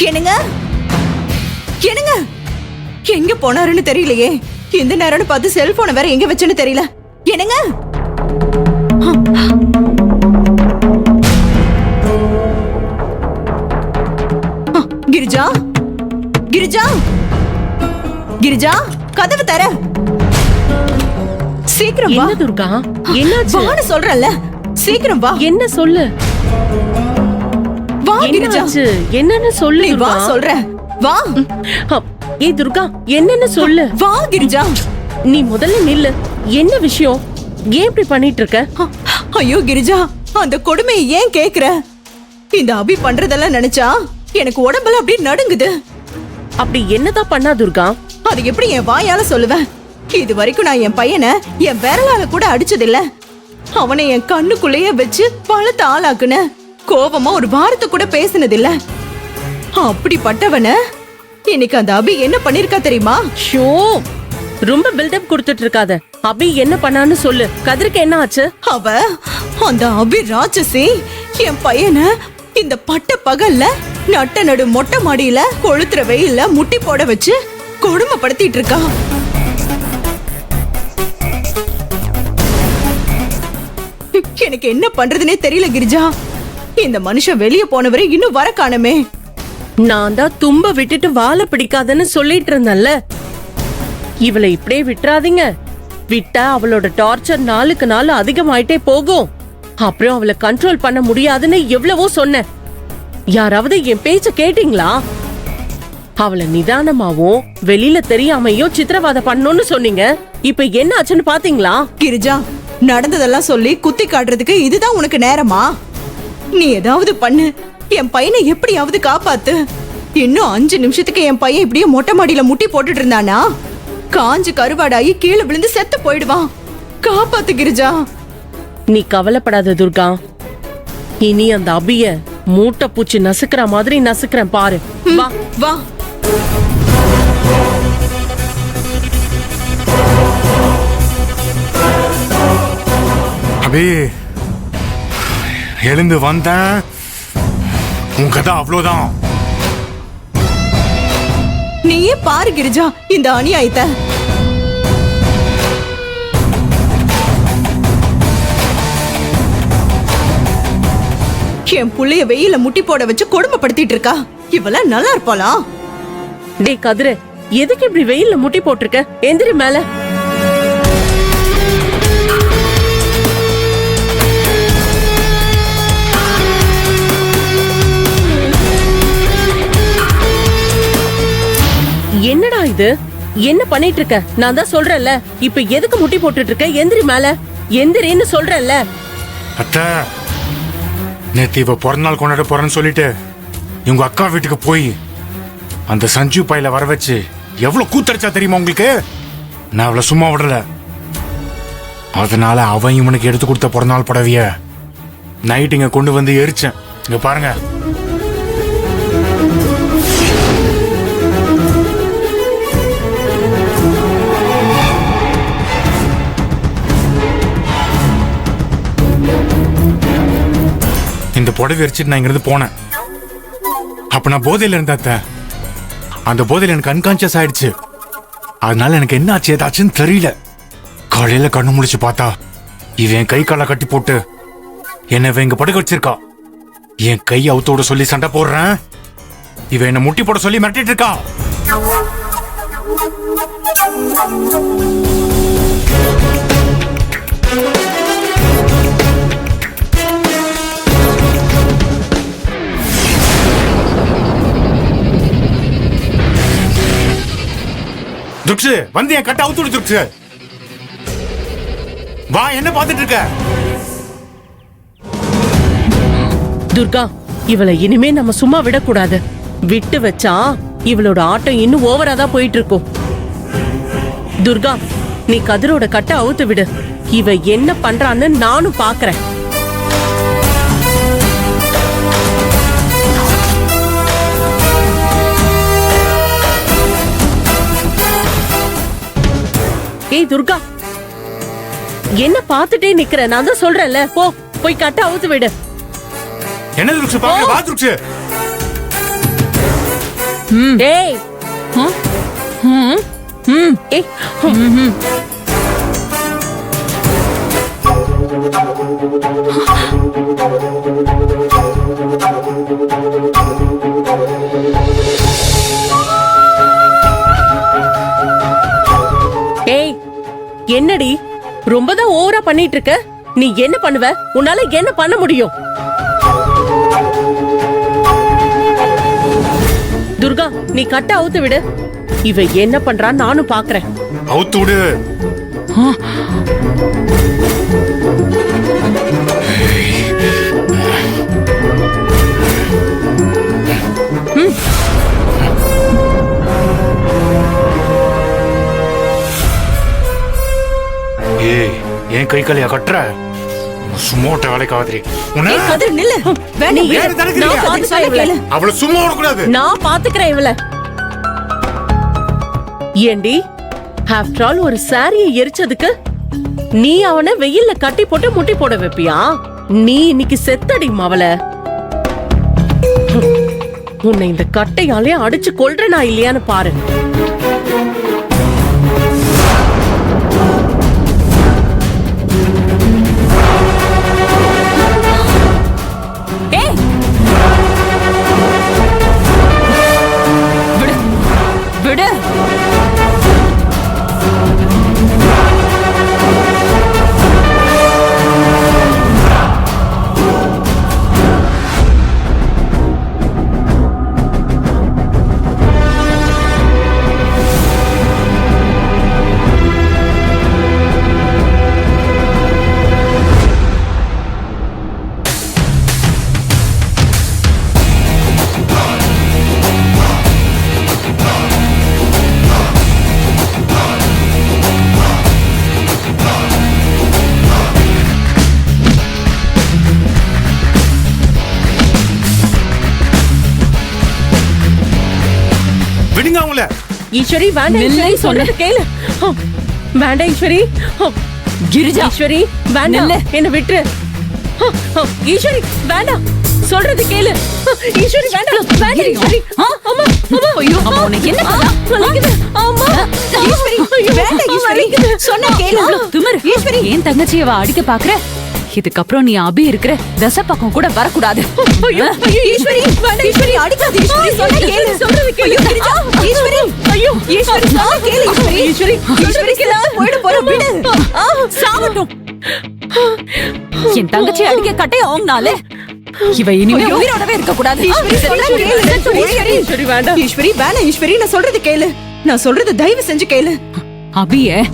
என்னங்க என்னங்க எங்க போனாருன்னு தெரியலையே. இந்த நேரம்னு பார்த்து செல்போனை வேற எங்க வச்சுன்னு தெரியல. என்னங்க கிரிஜா கிரிஜா கிரிஜா கதவு தர. சீக்கிரம் வா. என்ன துர்கா, என்னாச்சு? வான்னு சொல்றல்ல, சீக்கிரம் வா. என்ன சொல்லு? வா கிரிஜா. என்னாச்சு? என்னன்னு சொல்லு வா துர்கா. சொல்றேன் வா. ஏய் துர்கா, என்னன்னு சொல்லு. வா கிரிஜா. நீ முதல்ல நில்லு. என்ன விஷயம்? ஏன் இப்படி பண்ணிட்டு இருக்க? ஐயோ கிரிஜா, அந்த கொடுமையை ஏன் கேக்குற? இந்த அபி பண்றதெல்லாம் நினைச்சா எனக்கு உடம்புல அப்படியே நடுங்குது. அப்படி என்னதான் பண்ணா துர்கா? அது எப்படி என் வாயால சொல்லுவேன்? இது வரைக்கும் நான் என் பையனை என் விரலால கூட அடிச்சதில்ல. அவனை என் கண்ணுக்குள்ளேயே வச்சு பழத்த ஆளாக்குன. கோபமா ஒரு வார்த்தை கூட பேசினதில்ல. அப்படிப்பட்டவன இன்னைக்கு அந்த அபி என்ன பண்ணிருக்கா தெரியுமா? ஷோ, ரொம்ப பில்டப் கொடுத்துட்டு இருக்காத. அபி என்ன பண்ணான்னு சொல்லு. கதிருக்கு என்ன ஆச்சு? அவ அந்த அபி ராட்சசி என் பையனை இந்த பட்ட பகல்ல நட்ட நடு மொட்டை மாடியில கொளுத்துற வெயில்ல முட்டி போட வச்சு கொடுமைப்படுத்திட்டு இருக்கா. எனக்கு என்ன பண்றதுனே தெரியல கிரிஜா. இந்த மனுஷன் வெளியே போனவரை இன்னும் வர காணுமே. நான் தான் தும்ப விட்டுட்டு வாழை பிடிக்காதன்னு சொல்லிட்டு இருந்தேன்ல. இவளை இப்படியே விட்டுறாதீங்க. விட்டா அவளோட டார்ச்சர் நாளுக்கு நாள் அதிகமாயிட்டே போகும். அப்புறம் அவளை கண்ட்ரோல் பண்ண முடியாதுன்னு எவ்வளவோ சொன்னேன். யாராவது என் பேச்ச கேட்டீங்களா? அவளை நிதானமாவும் வெளியில தெரியாமையோ சித்திரவதை பண்ணணும்னு சொன்னீங்க. இப்ப என்ன ஆச்சுன்னு பாத்தீங்களா? கிரிஜா, நடந்ததெல்லாம் சொல்லி குத்தி காட்டுறதுக்கு இதுதான் உனக்கு நேரமா? நீ ஏதாவது பண்ணு. என் பையனை எப்படியாவது காப்பாத்து. இன்னும் 5 நிமிஷத்துக்கு என் பையன் இப்படியே மொட்டை மாடியில முட்டி போட்டுட்டு இருந்தானா காஞ்சு கருவாடாயி கீழே விழுந்து செத்து போயிடுவான். காப்பாத்து கிரிஜா. நீ கவலைப்படாத துர்கா. இனி அந்த அபிய மூட்டை பூச்சி நசுக்கிற மாதிரி நசுக்கிறேன் பாரு. வா வா. அபி, எழுந்து வந்தேன். உன் கதை அவ்வளவுதான். நீயே பாரு கிரிஜா இந்த அநியாயத்தை. என் புள்ளைய வெயில முட்டி போட வச்சு கொடுமைப்படுத்திட்டு இருக்கா. இவெல்லாம் நல்லா இருப்பாளா? டே கதிர, எதுக்கு இப்படி வெயில்ல முட்டி போட்டிருக்க? எந்திரி மேல. என்னடா இது? என்ன பண்ணிட்டு இருக்க? நான் தான் சொல்றேன்ல, இப்ப எதுக்கு முட்டி போட்டுட்டு இருக்க? எந்திரி மேல. எந்திரின்னு சொல்றேன்ல. அத்தை, நேத்து இவ பிறந்தநாள் கொண்டாட போறேன்னு சொல்லிட்டு இவங்க அக்கா வீட்டுக்கு போய் அந்த சஞ்சு பையில வர வச்சு எவ்வளவு கூத்தடிச்சா தெரியுமா உங்களுக்கு? நான் அவளை சும்மா விடல. அதனால அவன் இவனுக்கு எடுத்து கொடுத்த பிறந்தநாள் புடவைய நைட் இங்க கொண்டு வந்து எரிச்சேன். இங்க பாருங்க. இந்த புடவை எரிச்சிட்டு நான் இங்கிருந்து போனேன். அப்ப நான் போதையில இருந்த. அந்த போதையில எனக்கு அன்கான்சியஸ் ஆயிடுச்சு. அதனால எனக்கு என்ன ஆச்சு ஏதாச்சுன்னு தெரியல. காலையில கண்ணு முடிச்சு பார்த்தா இவன் கை காலை கட்டி போட்டு என்ன இங்க படுக்க வச்சிருக்கா. என் கை அவுத்தோட சொல்லி சண்டை போடுறேன். இவன் என்ன முட்டி போட சொல்லி மிரட்டிட்டு இருக்கா. துக்ஷு, வந்து என் கட்ட அவுத்து விடு துக்ஷு. வா, என்ன பார்த்துட்டு இருக்க? துர்கா, இவளை இனிமே நம்ம சும்மா விடக்கூடாது. விட்டு வச்சா இவளோட ஆட்டம் இன்னும் ஓவரா தான் போயிட்டு இருக்கும். துர்கா, நீ கதிரோட கட்ட அவுத்து விடு. இவ என்ன பண்றான்னு நானும் பாக்குறேன். ஏய் துர்கா, என்ன பார்த்துட்டே நிக்கிற? நான் தான் சொல்றேன்ல, போ போய் கட்ட அவுத்து விடு. என்ன துக்ஷு பாக்குற? வா துக்ஷு. ஏய் ஏய் ஏய் என்னடி ரொம்பதான் ஓவரா பண்ணிட்டு இருக்க. நீ என்ன பண்ணுவ? உன்னால என்ன பண்ண முடியும்? துர்கா, நீ கட்ட அவுத்து விடு. இவ என்ன பண்றான்னு நானும் பாக்குறேன். அவுத்து விடு. ஏய், ஏன் கை காலியா கட்டுற? சும்மாட்ட வேலைக்கு ஆகுது. ஏய் கதிர் நில்லு. வேண்டாம் நீ ஏன் தடுக்கிறீங்க? நான் பாத்துக்கிறேன் இவள. அவளை சும்மா விடக்கூடாது. நான் பாத்துக்கிறேன் இவள. ஏண்டி, ஆஃப்டர் ஆல் ஒரு சாரியை எரிச்சதுக்கு நீ அவனை வெயில்ல கட்டி போட்டு முட்டி போட வைப்பியா? நீ இன்னைக்கு செத்தடி மவள. உன்னை இந்த கட்டையாலே அடிச்சு கொல்றனா இல்லையான்னு பாரு. ஏய் விடு விடு. விடுங்க அவங்கள. ஈஸ்வரி வேண்டாம். நில்லை ஈஸ்வரி சொன்னேன். சொல்றது கேளு. வேண்டாம் ஈஸ்வரி. கிரிஜா ஈஸ்வரி வேண்டாம், நில்லு. என்ன விட்டுரு. ஈஸ்வரி வேண்டாம், சொல்றது கேளு. ஈஸ்வரி வேண்டாம், வேண்டாம் ஈஸ்வரி. அம்மா அம்மா, ஐயோ அவ உனக்கு என்ன பண்ணா? வலிக்குது. அம்மா ஈஸ்வரி ஐயோ, வேண்டாம் ஈஸ்வரி. வலிக்குது. சொன்னா கேளு. இவ்வளவு திமிரு. ஈஸ்வரி ஏன் தங்கச்சியவ அடிக்க பாக்குற? இதுக்கப்புறம் நீ அபி இருக்கிற தசை பக்கம் கூட வரக்கூடாது. ஐயோ ஐயோ, ஈஸ்வரி வேண்டாம். ஈஸ்வரி அடிக்காத ஈஸ்வரி. சொன்னா கேளு. சொல்றது கேளு. கிரிஜா, ஈஸ்வரி ஐயோ ஈஸ்வரி சொன்னா கேளு ஈஸ்வரி. ஈஸ்வரி ஈஸ்வரிக்கு நான் போயிட போறேன் விடு. சாவட்டும். என் தங்கச்சி அடிக்க கட்டை ஓங்கினாலே இவ இனிமே உயிரோடவே இருக்க கூடாது. ஈஸ்வரி சொன்னா கேளு. ஈஸ்வரி ஈஸ்வரி வேண்டாம். ஈஸ்வரி வேணாம் ஈஸ்வரி. நான் சொல்றது கேளு. நான் சொல்றது தயவு செஞ்சு கேளு. அபிய